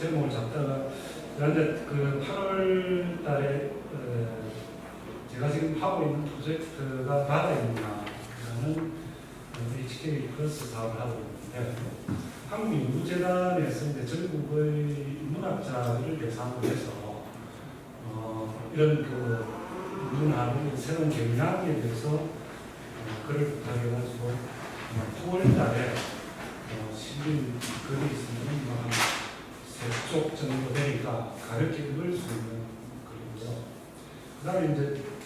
제목을 잡다가 그런데 그 8월 달에 제가 지금 하고 있는 프로젝트가 바다의 문화라는 HK 플러스 사업을 하고 있는데 한국인구재단에서 이제 전국의 문학자들을 대상으로 해서 이런 그 문화의 새로운 경향에 대해서 글을 부탁해가지고 9월 달에 실린 글이 있으면 한 3쪽 정도 되니까 가볍게 읽을 수 있는 글이고요. 그 다음에 이제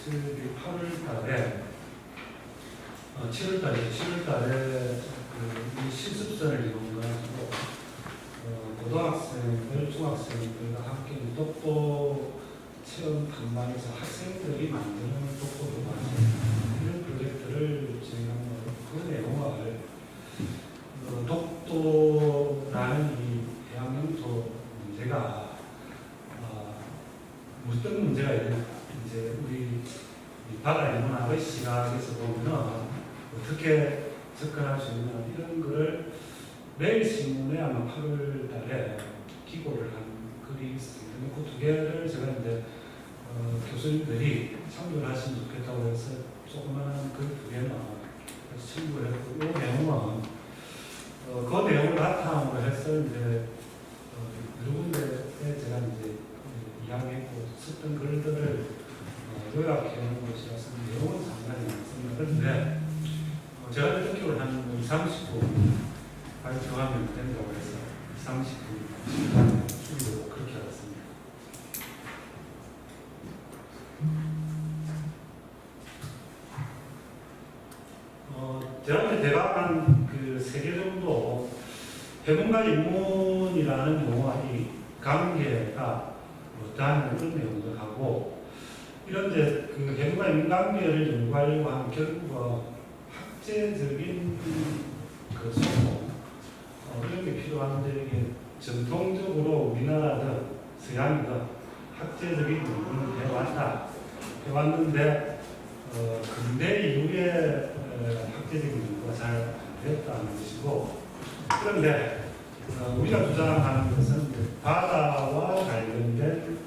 8월 달에 7월 달에 이 실습선을 이용해가지고 고등학생들, 중학생들과 함께 독도 체험 탐방에서 학생들이 만드는 독도 도서관 이런 프로젝트를 진행하는 그 내용을 독도라는 이 해양영토 문제가 어떤 문제가 있냐, 이제 우리 바다의 문화의 시각에서 보면 어떻게 접근할 수 있냐 이런 거를 매일신문에 아마 8월 달에 기고를 한 글이 있습니다. 그 두 개를 제가 이제 교수님들이 참고를 하시면 좋겠다고 해서 조그마한 글 두 개는 참고를 했고, 이 내용은 그 내용을 바탕으로 해서 이제 여러 군데에 제가 이제 이야기했고 썼던 글들을 요약해 놓은 것이라서 내용은 상당히 많습니다. 그런데 제가 느낌을 한 2, 30분 발표하면 된다고 해서 2, 30분 시간을 줄이고 그렇게 하겠습니다. 제가 대략 한 3개 정도 해문과 인문이라는 용어의 관계가 어떠한 그런 내용도 하고, 이런 이제 그 해문과 인문 관계를 연구하려고 하면 결국 학제적인 그 소통 이런 게 필요한데, 이게 전통적으로 우리나라든 서양이든 학제적인 연구를 해왔는데 근대 이후에 학제적인 연구가 잘 안 됐다는 것이고, 그런데 우리가 주장하는 것은 바다와 관련된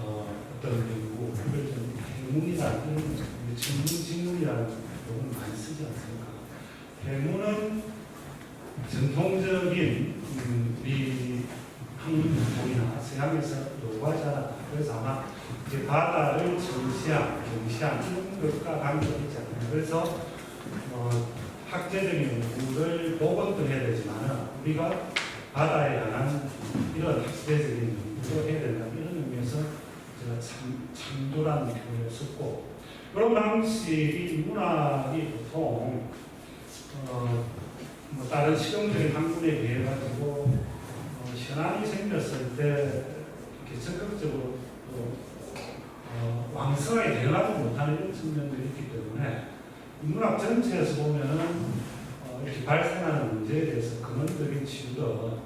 어떤 연구, 이걸 좀 해문이라는 전문직문이라는 용어를 많이 쓰지 않습니까? 해문은 전통적인 우리 한국이나 서양에서 요구하지 않았다. 그래서 아마 이제 바다를 경시한 이런 것과 관계가 있지 않나요? 그래서 학제적인 연구를 보건도 해야 되지만 우리가 바다에 관한 이런 학제적인 연구도 해야 된다. 이런 의미에서 제가 참도라는 표현을 썼고, 그런 방식이 문학이 보통 다른 실용적인 학문에 비해 가지고 현안이 생겼을 때 이렇게 적극적으로 왕성하게 대응하지 못하는 이런 측면들이 있기 때문에 인문학 전체에서 보면은 이렇게 발생하는 문제에 대해서 근원적인 치유도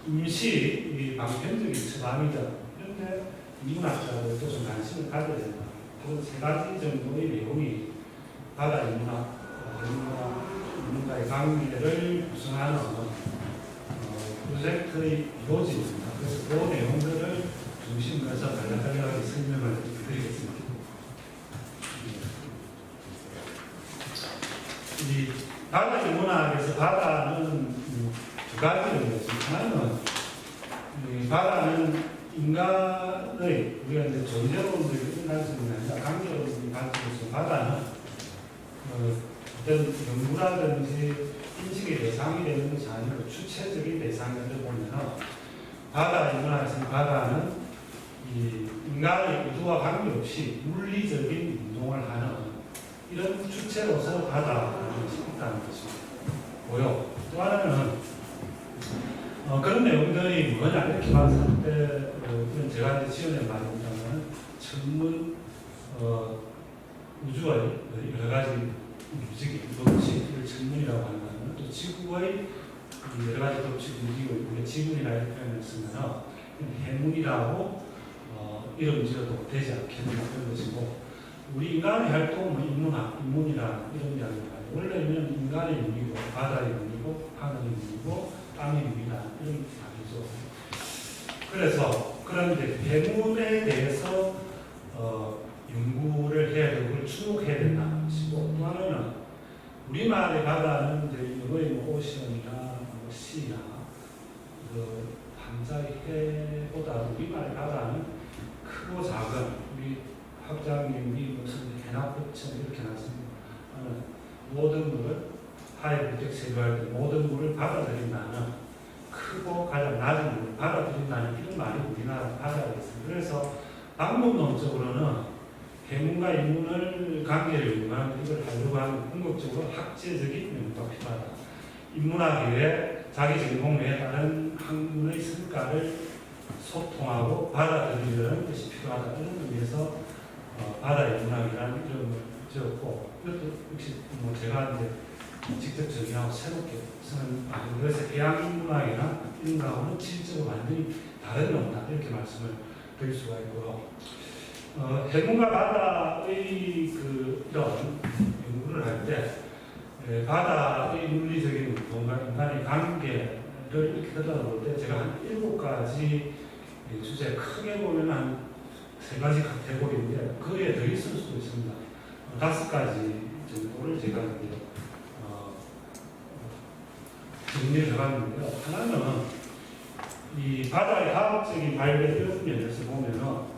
임시 방편적인 처방이다. 이런데 인문학자들도 좀 관심을 가져야 된다. 그런 3가지 정도의 내용이 바다 인문학, 인문과의 관계를 구성하는 프로젝트의 요지입니다. 그래서 그 내용들을 중심으로 해서 간략하게 설명을 드리겠습니다. 이 바다의 문학에서 바다는 2가지를 했습니다. 하나는 바다는 인간의, 우리가 이제 존재론을 인간성이 아니라 관계론을 가지고 바다는 어떤 연구라든지 인식의 대상이 되는 것이 아니고 주체적인 대상을 보면 바다의 문화에서는 바다는 이 인간의 의도와 관계없이 물리적인 운동을 하는 이런 주체로서 바다라는 것이 있다는 것이고요. 또 하나는 그런 내용들이 뭐냐 이렇게 봤을 때 제가 이제 지어낸 말입니다만 천문 우주의 여러 가지 움직임, 법칙을 천문이라고 하는 거는 또 지구의 여러 가지 법칙 움직임을 우리가 지문이라고 표현을 쓰면 해문이라고 이름 지어도 되지 않겠는 그런 것이고, 우리 인간의 활동은 인문이라는 이런 이야기입니다. 원래는 인간의 문이고 바다의 문이고 하늘의 문이고 땅의 문이다 이런 말이죠. 것이죠. 그래서 그런 이제 해문에 대해서 연구를 해야 되고 그걸 주목해야 된다는 것이고, 또 하나는 우리말의 바다는 이제 영어의 뭐 오션이나 뭐 시나 그 한자의 해보다 우리말의 바다는 크고 작은, 우리 학장님이 무슨 해나포천 이렇게 나왔습니다. 모든 물을 하에 부적 세조할 때 모든 물을 받아들인다는, 크고 가장 낮은 물을 받아들인다는 이런 말이 우리나라 바다에 있습니다. 그래서 방법론적으로는 해문과 인문을 관계를 연구하는 이걸 하려고 하는 궁극적으로 학제적인 연구가 필요하다. 인문학에 자기 전공에 따른 학문의 성과를 소통하고 받아들이려는 것이 필요하다. 이런 의미에서 바다 인문학이라는 이름을 지었고, 이것도 역시 뭐 제가 이제 직접 정의하고 새롭게 쓰는 아니고, 그래서 해양 인문학이나 이런 거하고는 질적으로 완전히 다른 논다 이렇게 말씀을 드릴 수가 있고요. 해문과 바다의 그 이런 연구를 할 때 바다의 물리적인 운동과 인간의 관계를 이렇게 들여다볼 때 제가 한 7가지 주제, 크게 보면 한 3가지 카테고리인데 그에 더 있을 수도 있습니다. 5가지 정도를 제가 이제 정리를 해봤는데요. 하나는 이 바다의 화학적인 발배 이런 면에서 보면은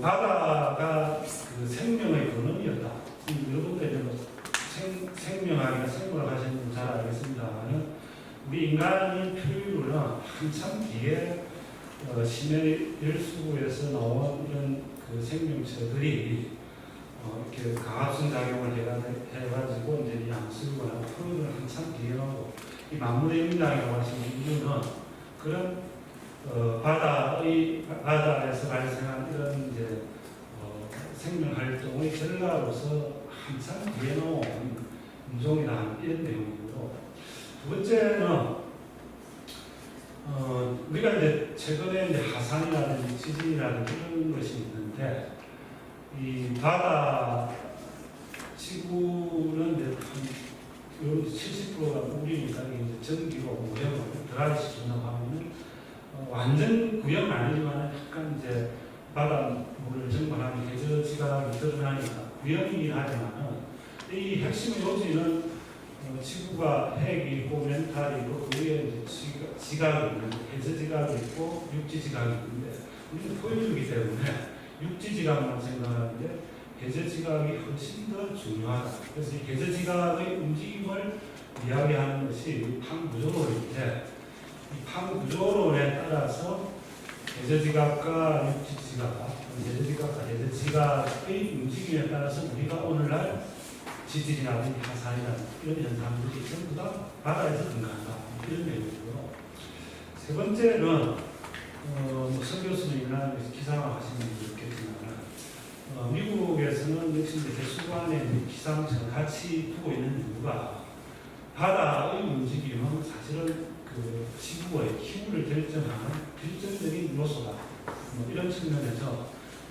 바다가 그 생명의 근원이었다. 여러분들 생명학이나 생물학 하시는 분 잘 알겠습니다만, 우리 인간이 표류는 한참 뒤에 심해 열수구에서 나온 이런 그 생명체들이 이렇게 강합성 작용을 해가지고 이제 양수거나 표류를 한참 뒤에 나오고, 이 만물의 영장이라고 하시는 이유는 그런 바다에서 발생한 이런 이제 생명 활동의 결과로서 한참 뒤에 놓은 운종이나 이런 내용이고요. 두 번째는 우리가 이제 최근에 이제 하산이라든지 지진이라든지 이런 것이 있는데, 이 바다 지구는 이제 한 70%가 물이니까 이제 전기로 오염을 드라이시킨다고 하면은 완전 구형은 아니지만 약간 이제 바닷물을 증발하는 해저지각이 드러나니까 구형이긴 하지만은, 이 핵심 요지는 지구가 핵이 있고 멘탈이 있고 그 위에 이제 지각이 있는데, 해저지각이 있고 육지지각이 있는데, 우리는 포유류이기 때문에 육지지각만 생각하는데 해저지각이 훨씬 더 중요하다. 그래서 이 해저지각의 움직임을 이야기하는 것이 판구조론인데, 이 판구조론에 따라서 해저지각과 육지지각, 해저지각과 해저지각의 움직임에 따라서 우리가 오늘날 지진이라든지 하산이라든지 이런 현상들이 전부 다 바다에서 등장한다. 이런 내용이고요. 세 번째는 서 교수님이나 기상학 하시는 분들 있겠지만, 미국에서는 역시 대수관에 기상청을 같이 두고 있는 이유가, 바다의 움직임은 사실은 그 지구의 기후를 결정하는 결정적인 요소다. 이런 측면에서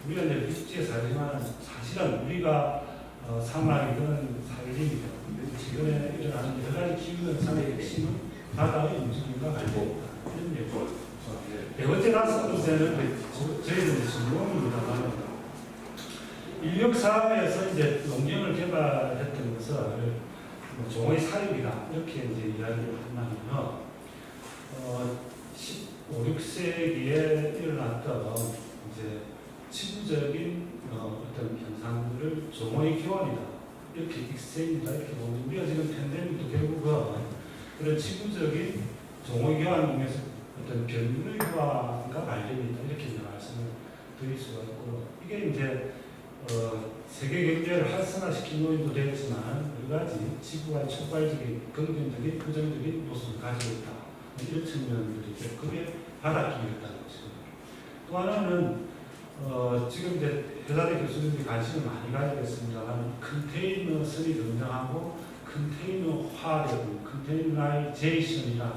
우리가 이제 육지에 살지만 사실은 우리가 사막이든 산림이든 지금에 일어나는 여러 가지 기후 현상의 핵심은 바다의 움직임과 관련있다. 이런 얘기죠. 네 번째, 다섯 번째는 저희는 전공입니다만, 인력 사업에서 이제 농경을 개발했던 것을 종의 사립이다 이렇게 이제 이야기를 한다면, 15, 16세기에 일어났던 이제 지구적인 어떤 현상들을 종의 교환이다 이렇게 익스체인지다 이렇게 보면, 우리가 지금 팬데믹도 결국은 그런 지구적인 종의 교환을 통해서 어떤 변류의 효과가 발견이 있다 이렇게 이제 말씀을 드릴 수가 있고, 이게 이제 세계 경제를 활성화시킨 요인도 되었지만 여러 가지 지구와의 촉발적인 긍정적인 부정적인 요소를 가지고 있다 이런 측면들이죠. 그게 바닷기후였다는 것이고, 또 하나는 지금 이제 회사대 교수님들이 관심을 많이 가지고 있습니다만, 컨테이너선이 등장하고 컨테이너화라든 컨테이너라이제이션이라는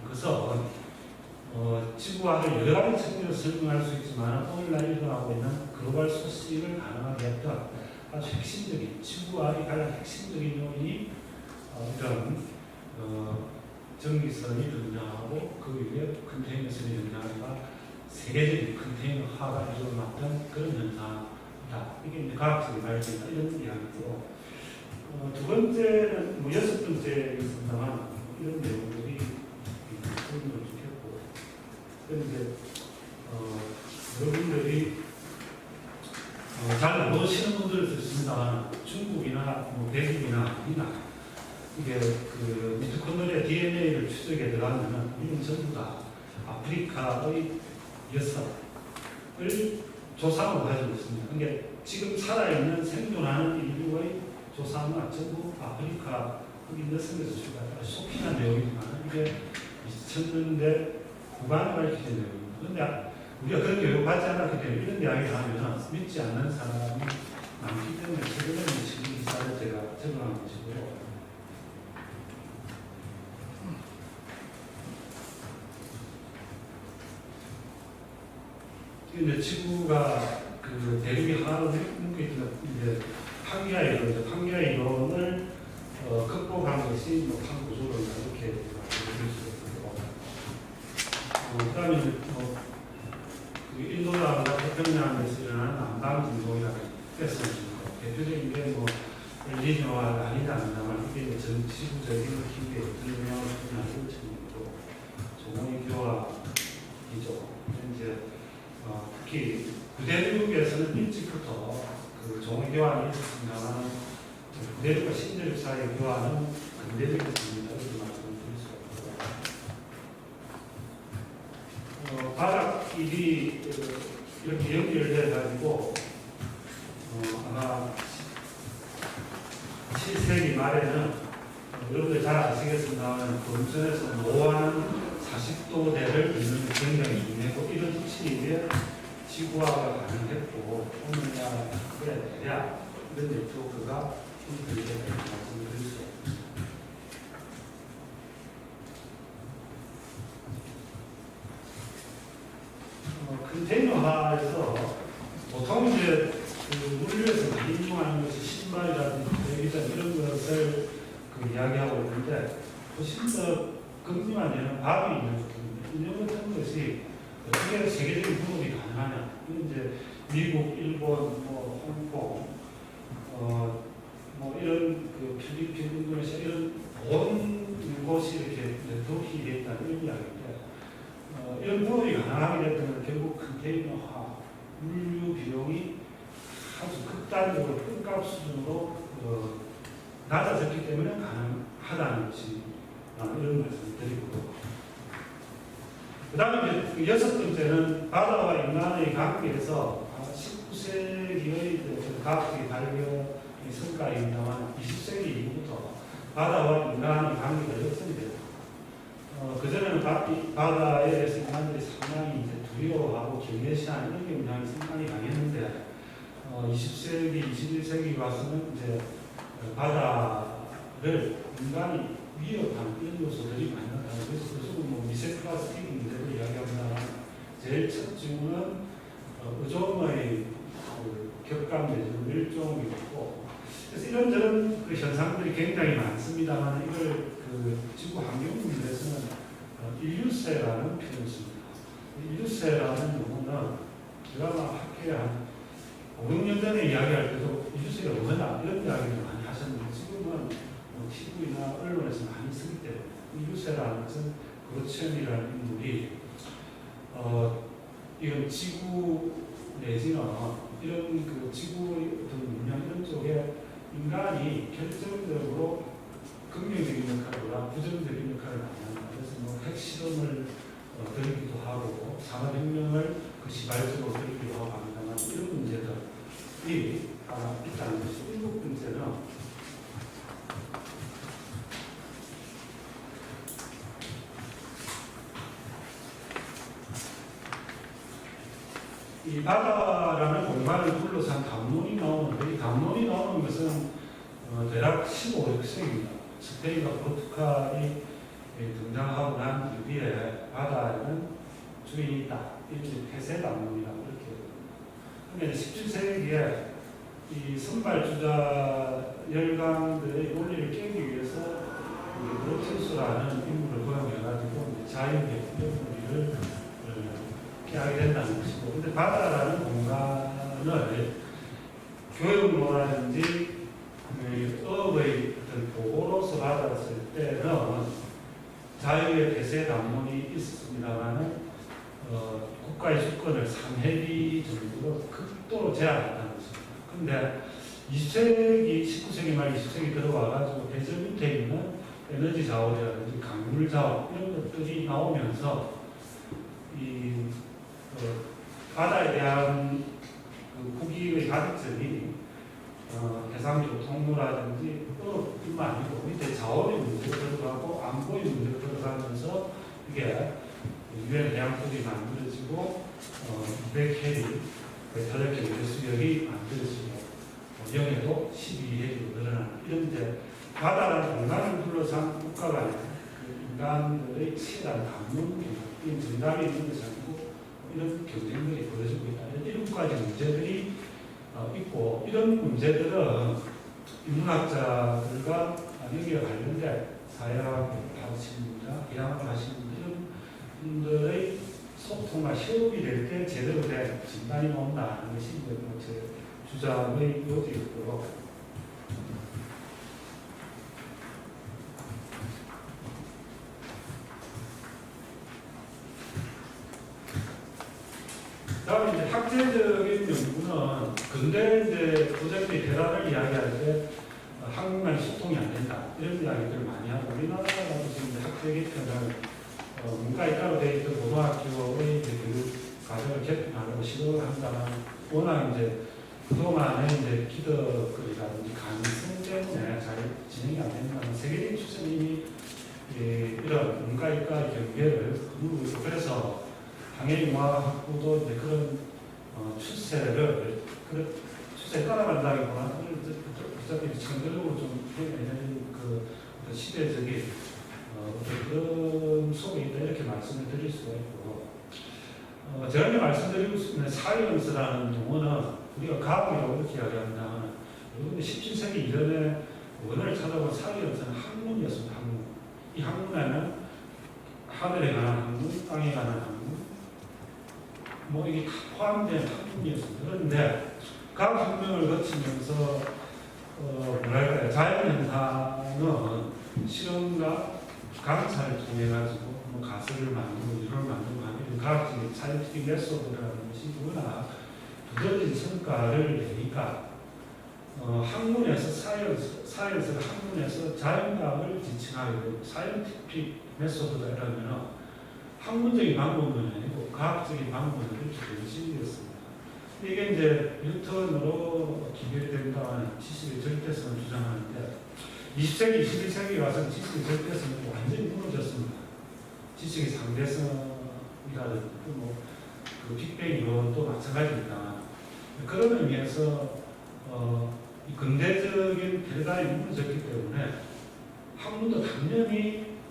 것은 지구화를 여러 가지 측면으로 설명할 수 있지만, 오늘날 일어나고 있는 글로벌 소식을 가능하게 했던 아주 핵심적인, 지구화의 가장 핵심적인 요인이 이런 전기선이 등장하고 그 위에 컨테이너선이 등장하니까 세계적인 컨테이너화가 일어났던 그런 현상이다. 이게 이제 과학적인 발견이다. 이런 이야기고, 두 번째는 여섯 번째였습니다만 이런 내용들이 설명을 좋겠고, 그런데 여러분들이 잘 모르시는 분들도 있습니다만 중국이나 백인이나 이게 그 미토콘드리아 DNA를 추적에 들어가면은 이건 전부 다 아프리카의 여성을 조상으로 가지고 있습니다. 그러니까 지금 살아있는 생존하는 인류의 조상은 전부 아프리카 흑인 여성에서 출발해서 속히한 내용이지만 이게 2000년대 후반에 밝혀진 내용입니다. 그런데 우리가 그런 교육 받지 않았기 때문에 이런 이야기를 하면 믿지 않는 사람이 많기 때문에 최근에 지금 기사를 제가 적용한 것이고요. 이제 지구가 그 대륙이 하나로 묶여있는 이제 판기아 이론을 극복한 것이 한 구조론이다 이렇게 말씀드릴 수 있고, 그다음에 그 인도洋과 태평양에서 일어나는 남방 진동이라는 뺏어진 거 대표적인 게 엘니뇨와 아니다 아니다만 이게 전지구적인 기후의 어떤 영향을 주냐고 측면이고 조공의 교화이죠. 이제 특히 구대륙에서는 일찍부터 그 종의 교환이 있었습니다만 구대륙과 신대륙 사이의 교환은 근대적이었습니다. 이렇게 말씀드릴 수가 있고, 바닥길이 이렇게 연결돼 가지고 아마 7세기 말에는 여러분들 잘 아시겠습니다만 금천에서 노안 40도대를 잇는 게 굉장히 중요하고 이런 시기에 지구화가 가능했고 오늘날 그래 대략 이런 네트워크가 힘들게 말씀드릴 수 있습니다. 컨테이너화에서 보통 이제 그 물류에서 많이 이용하는 것이 신발이라든지 배기장 이런 것을 이야기하고 있는데 훨씬 더 금리만 되는 밥이 있는 것입니다. 이런 같은 것이 어떻게 세계적인 분업이 가능하냐. 이제 미국, 일본, 홍콩, 이런 그 필리핀, 인도네시아 이런 온 곳이 이렇게 네트워크가 되어 있다는 이런 이야기인데, 이런 분업이 가능하게 되면 결국 컨테이너화, 물류 비용이 아주 극단적으로 끈값 수준으로 낮아졌기 때문에 가능하다는 것이 이런 말씀을 드리고, 그 다음에 이제 여섯 번째는 바다와 인간의 관계에서 19세기의 과학적인 발견의 성과입니다만 20세기 이후부터 바다와 인간의 관계가 역선이 됩니다. 그전에는 바다에 대해서 인간들이 상당히 이제 두려워하고 경계시하는 이런 경향이 상당히 강했는데 20세기, 21세기 와서는 이제 바다를 인간이 위협하는 이런 요소들이 많이 나타나고, 그래서 미세플라스틱 문제를 이야기합니다만 제일 첫 징후는 오존의 격감 내지는 멸종이 있고, 그래서 이런저런 그 현상들이 굉장히 많습니다만 이걸 그 지구 환경 문제에서는 인류세라는 표현을 씁니다. 인류세라는 용어는 제가 학교에 한 5, 6년 전에 이야기할 때도 인류세가 뭐냐 이런 이야기를 많이 하셨는데 지금은 TV나 언론에서 많이 쓰기 때문에 인류세라는 것은 그로첸이라는 인물이 이런 지구 내지는 이런 그 지구의 어떤 문명 이런 쪽에 인간이 결정적으로 긍정적인 역할보다 부정적인 역할을 많이 합니다. 그래서 핵실험을 들이기도 하고 산업혁명을 그 시발적으로 들이기도 하고 합니다만 이런 문제들이 있다는 것이. 일곱 번째는 이 바다라는 공간을 둘러싼 담론이 나오는데, 이 담론이 나오는 것은 대략 15, 16세기입니다. 스페인과 포르투갈이 등장하고 난 이후에 바다에는 주인이 있다. 이게 폐쇄 담론이라고 이렇게. 그런데 17세기에 이 선발주자 열강들의 원리를 깨기 위해서 프로테우스라는 인물을 고용해가지고 자유의 뿌리를 하게 된다는 것이고, 근데 바다라는 공간을 교육로라든지 어업의 어떤 보고로서 받았을 때는 자유의 폐쇄 담론이 있었습니다만은 국가의 주권을 3회기 정도로 극도로 제한했다는 것입니다. 근데 20세기, 19세기 말 20세기 들어와가지고 대저 밑에 있는 에너지 자원이라든지 강물 자원 이런 것들이 나오면서 이 바다에 대한 그 국익의 가득점이 해상교통로라든지 뿐만 아니고 밑에 자원의 문제가 들어가고 안보의 문제가 들어가면서 이게 유엔 해양국이 만들어지고 200해리 배터리 경제 수역이 만들어지고 영해도 12해리로 늘어나는 이런데 바다라는 공간을 둘러싼 국가 간의 그 인간들의 치열한 담론 경쟁, 정답이 있는 것이 아니고 이런 경쟁들이 벌어지고 있다. 이런 가지 문제들이 있고 이런 문제들은 인문학자들과 여기에 관련된 사회학을 하시는 분이나 이학을 하시는 이런 분들의 소통과 협업이 될 때 제대로 된 진단이 나온다는 것이 제 주장의 요지였고요. 다음에 이제 학제적인 연구는 근대 이제 도자기 대란을 이야기할 때 한국만이 소통이 안 된다 이런 이야기들을 많이 하고 우리나라도 지금 이제 학제 개편을 문과이과로 되어 있던 고등학교의 이제 교육 과정을 개편하려고 시도를 한다면 워낙 이제 그동안에 이제 기득권이라든지 가능성 때문에 잘 진행이 안 된다는 세계적인 추세는 이런 문과이과의 경계를 그물고 있고 그래서 당연히학부도 이제 그런 추세를 그런 추세에 따라간다기보다는 어차피 전체적으로 좀 그 시대적인 그런 속에 있다 이렇게 말씀을 드릴 수가 있고 제가 이제 말씀드리고 싶은 사이언스라는 용어는 우리가 과학이라고 이렇게 이야기한다면 여러분들 17세기 이전에 원어를 찾아본 사이언스는 학문이었습니다. 학문. 이 학문에는 하늘에 관한 학문, 땅에 관한 학문 뭐 이게 다 포함된 학문이었습니다. 그런데 과학혁명을 거치면서 뭐랄까요 자연현상은 실험과 관찰을 통해 가지고 뭐 가설을 만들고 이론을 만들고 하는 과학적인 사이언티픽 메소드라는 것이 워낙 두드러진 성과를 내니까 학문에서 사이언스가 학문에서 자연과학을 지칭하게 되고 사이언티픽 메소드가 이러면 학문적인 방법은 아니고 과학적인 방법으로 이렇게 변신되었습니다. 이게 이제 뉴턴으로 기별된다는 지식의 절대성을 주장하는데 20세기, 21세기 와서 지식의 절대성이 완전히 무너졌습니다. 지식의 상대성이라든지 그 빅뱅 이론도 마찬가지입니다. 그런 의미에서 이 근대적인 패러다임이 무너졌기 때문에 학문도 당연히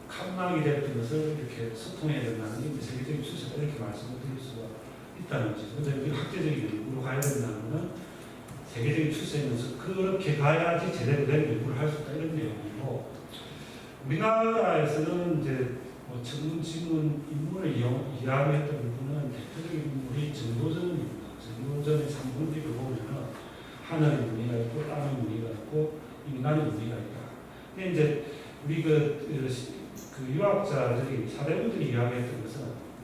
칸막이 됐던 것을 이렇게 소통해야 된다는 게 세계적인 추세다 이렇게 말씀을 드릴 수가 있다는 거죠. 그런데 우리 학제적인 연구로 가야 된다면 세계적인 추세면서 그렇게 가야지 제대로 된 연구를 할 수 있다 이런 내용이고 우리나라에서는 이제 뭐 전문 인물을 이야기했던 부분은 대표적인 인물이 정도전입니다. 정도전의 3분기를 보면은 하늘의 무늬가 있고 땅의 무늬가 있고 인간의 무늬가 있다. 근데 이제 우리 그 유학자들이 사대부들이 이야기했던 것은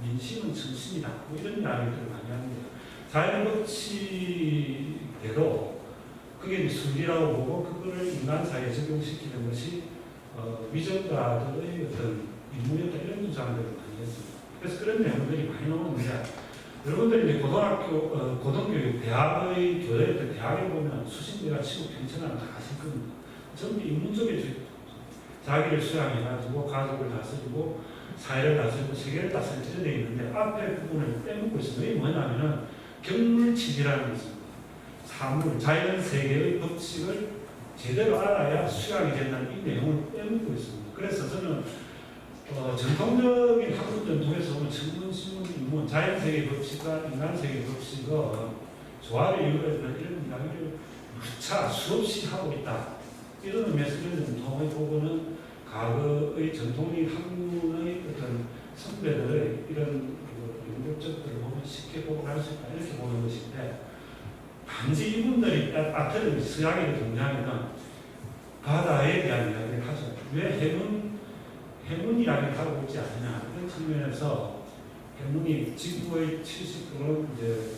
민심은 정신이다. 뭐 이런 이야기들을 많이 합니다. 자연법칙대로 그게 순리라고 보고 그거를 인간 사회에 적용시키는 것이 위정가들의 어떤 인문이었다 이런 주장들을 많이 했습니다. 그래서 그런 내용들이 많이 나오는데 여러분들이 이제 고등교육, 대학의 교대할 때 대학에 보면 수신대가 치고 편찬하는 다 아실 겁니다. 전부 인문 쪽에 자기를 수양해가지고 가족을 다스리고 사회를 다스리고 세계를 다스리고 이렇게 되어 있는데 앞에 부분을 빼먹고 있습니다. 이게 뭐냐면은 경물치기라는 게 있습니다. 사물, 자연세계의 법칙을 제대로 알아야 수양이 된다는 이 내용을 빼먹고 있습니다. 그래서 저는 전통적인 학문 전통에서 보면 천문신문, 인문, 자연세계의 법칙과 인간세계의 법칙은 조화를 이루어내는 이런 이야기를 무차 수없이 하고 있다. 이런 의미에서 이런 전통의 보고는 과거의 전통의 학문의 어떤 선배들의 이런 연구적들을 보면 쉽게 보고할 수 있다 이렇게 보는 것인데 단지 이분들이 아트는 서양의 동양에는 바다에 대한 이야기를 하죠. 왜 해문 이야기를 하고 있지 않느냐 이런 측면에서 해문이 지구의 70%는 이제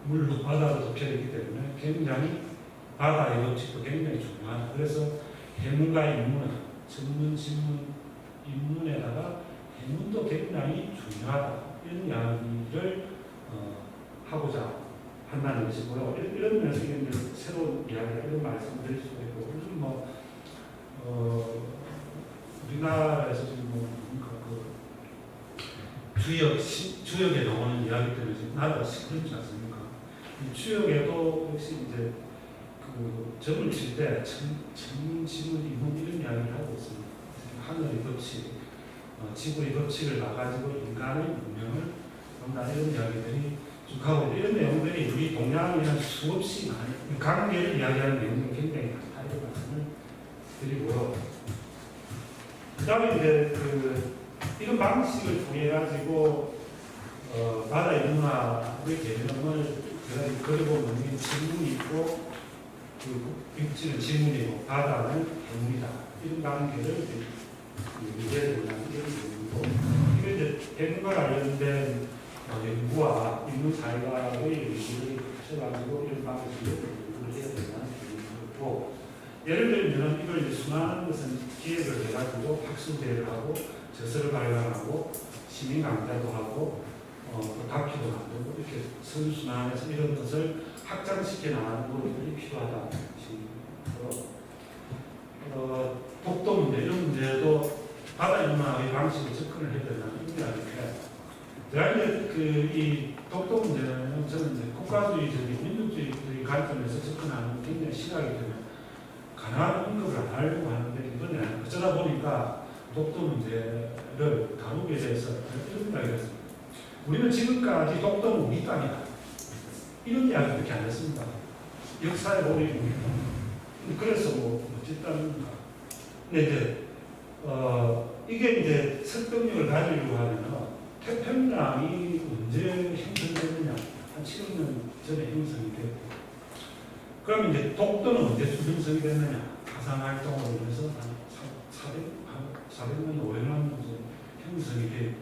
물로 바다로 덮여 있기 때문에 굉장히 바다의 법칙도 굉장히 중요하다. 그래서 해문과 인문, 전문 지문 인문에다가 해문도 굉장히 중요하다. 이런 이야기를 하고자 한다는 것이고요. 이런 면에서 이제 새로운 이야기를 이런 말씀을 드릴 수가 있고 요즘 우리나라에서 지금 주역에 나오는 이야기 때문에 지금 나라가 시끄럽지 않습니까? 이 주역에도 역시 이제 그 점을 칠 때 지문, 이문 이런 이야기를 하고 있습니다. 하늘의 법칙, 지구의 법칙을 놔가지고 인간의 문명을 본다 이런 이야기들이 쭉 하고 이런 내용들이 우리 동양에는 수없이 많은 관계를 이야기하는 내용들이 굉장히 많다 이런 말씀을 드리고요. 그 다음에 이제 이런 방식을 통해 가지고 바다의 문화의 개념을 그려보면 질문이 있고 육지는 질문이고 바다는 해문이다 이런 관계를 이해해 보는 이런 내용이고 이게 이제 해문과 관련된 연구와 인문사회과의 연구를 하셔가지고 이런 방식으로 연구를 해야 된다는 내용이고 예를 들면 이걸 이제 수많은 것은 기획을 해가지고 학술대회를 하고 저서를 발간하고 시민 강좌도 하고 다큐도 만들고 이렇게 선순환해서 이런 것을 확장시켜 나가는 노력이 필요하다는 것이고 독도 문제 이런 문제도 바다 문화의 방식으로 접근을 해야 된다는 의미인데 제가 이제 이 독도 문제는 저는 이제 국가주의적인 민족주의 관점에서 접근하는 굉장히 시각이기 때문에 가능한 언급을 안 하려고 하는데 이번에 어쩌다 보니까 독도 문제를 다루게 돼서 이런 이야기를 했습니다. 우리는 지금까지 독도는 우리 땅이다. 이런 이야기밖에 안 했습니다. 역사에 보면 그래서 어쨌답니까? 근데 이제 이게 이제 설득력을 가지려고 하면 태평양이 언제 형성됐느냐? 한 7년 전에 형성이 됐고 그럼 이제 독도는 언제쯤 형성이 됐느냐? 가상활동으로 해서 한 400년, 500년 정도 형성이 되었고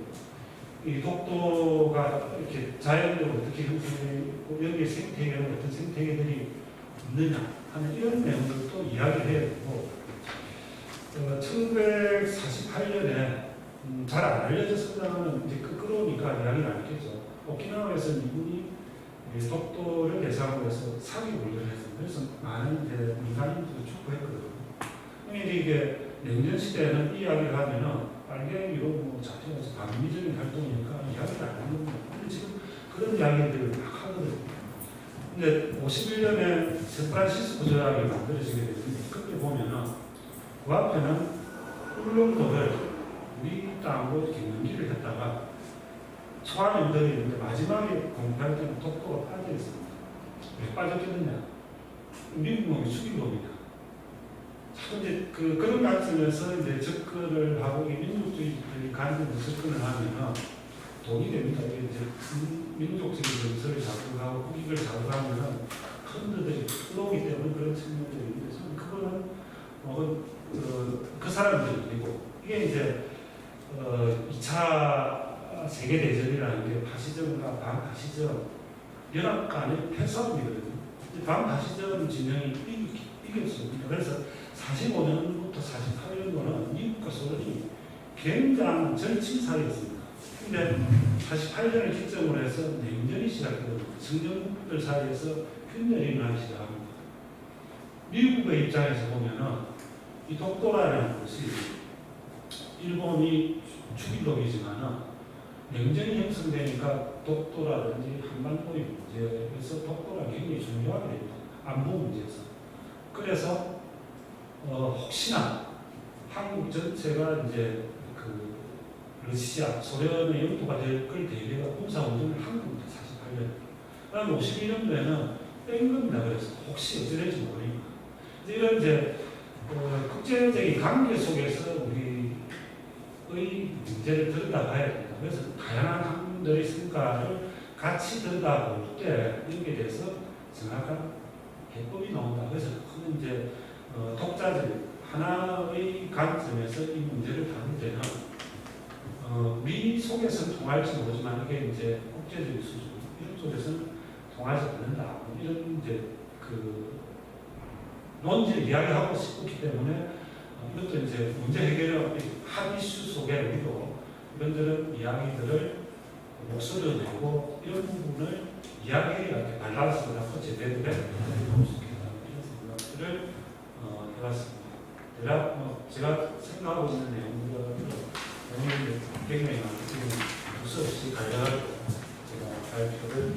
이 독도가 이렇게 자연적으로 어떻게 형성되고 여기에 생태계는 어떤 생태계들이 있느냐 하는 이런 내용들도 이야기를 해야 되고 1948년에 잘 안 알려졌었다는 이제 끌어오니까 이야기를 안 했겠죠. 오키나와에서 미군이 독도를 대상으로 해서 사기 훈련을 했습니다. 그래서 많은 이제 민간인들도 축구했거든요. 이게 냉전 시대에는 이 이야기를 하면은 빨갱이로 잡혀서 반미적인 활동이니까 이야기를 안 하는 겁니다. 근데 지금 그런 이야기들을 막 하거든요. 근데 51년에 샌프란시스코 조약이 만들어지게 되는데 그때 보면은 그 앞에는 울릉도를 우리 땅으로 이렇게 연기를 했다가 소환연들이 있는데 마지막에 공부할 때는 독도가 빠져 있습니다. 왜 빠졌겠느냐? 미국 놈이 죽인 놈이다. 이제 그런 관점에서 이제 접근을 하고 민족주의적인 관점에서 접근을 하면 돈이 됩니다. 이게 이제 민족적인 정서를 자극하고 국익을 자극하면 펀드들이 들어오기 때문에 그런 측면들이 있는데 저는 그거는 그 사람들이고 이게 이제 2차 세계대전이라는 게 파시즘과 반파시즘 연합 간의 패싸움이거든요. 반파시즘 진영이 이겼습니다. 그래서 45년부터 48년도는 미국과 소련이 굉장한 절친 사이였습니다. 근데 48년을 기점으로 해서 냉전이 시작되고 성전국들 사이에서 균열이 일어나기 시작합니다. 미국의 입장에서 보면은 이 독도라는 것이 일본이 죽일 놈이지만은 냉전이 형성되니까 독도라든지 한반도의 문제에서 독도가 굉장히 중요하게 됩니다. 안보 문제에서. 그래서 혹시나 한국 전체가 이제 러시아, 소련의 영토가 될 걸 대비해서 군사운동을 한국부터 48년. 그다음에 51년도에는 뺀 겁니다. 그래서 혹시 어찌 될지 모르니까. 이런 이제 국제적인 관계 속에서 우리의 문제를 들여다봐야 됩니다. 그래서 다양한 학문들의 성과를 같이 들여다볼 때 여기에 대해서 정확한 해법이 나온다. 그래서 그건 이제 독자적 하나의 관점에서 이 문제를 다룰 때는 미 속에서는 통할지 모르지만 이게 이제 국제적인 수준 이런 쪽에서는 통하지 않는다. 이런 이제 그 논지를 이야기하고 싶기 때문에 이것도 이제 문제 해결의 한 이슈 속에 우리도 이런저런 이야기들을 목소리를 내고 이런 부분을 이야기해야 이렇게 밸런스를 갖고 제대로 될 수 있겠다. 이런 생각들을 해봤습니다. 제가 생각하고 있는 내용들은 오늘 굉장히 수 없이 관련하고 제가 발표를